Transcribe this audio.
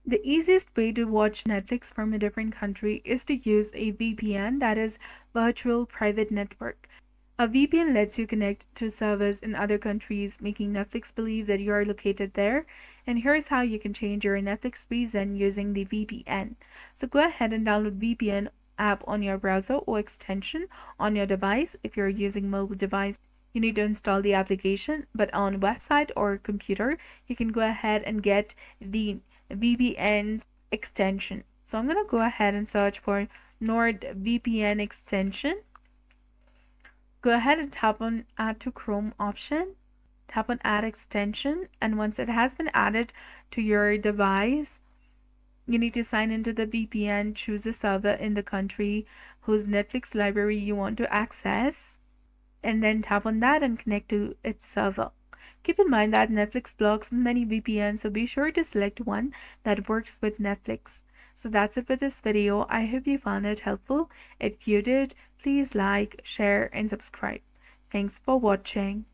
The easiest way to watch Netflix from a different country is to use a VPN, that is, Virtual Private Network. A VPN lets you connect to servers in other countries, making Netflix believe that you are located there. And here's how you can change your Netflix reason using the VPN. So go ahead and download VPN app on your browser or extension on your device. If you're using mobile device, you need to install the application, but on website or computer, you can go ahead and get the VPN extension. So I'm going to go ahead and search for NordVPN extension. Go ahead and tap on Add to Chrome option. Tap on Add Extension, and once it has been added to your device, you need to sign into the VPN, choose a server in the country whose Netflix library you want to access, and then tap on that and connect to its server. Keep in mind that Netflix blocks many VPNs, so be sure to select one that works with Netflix. So that's it for this video. I hope you found it helpful. If you did, please like, share, and subscribe. Thanks for watching.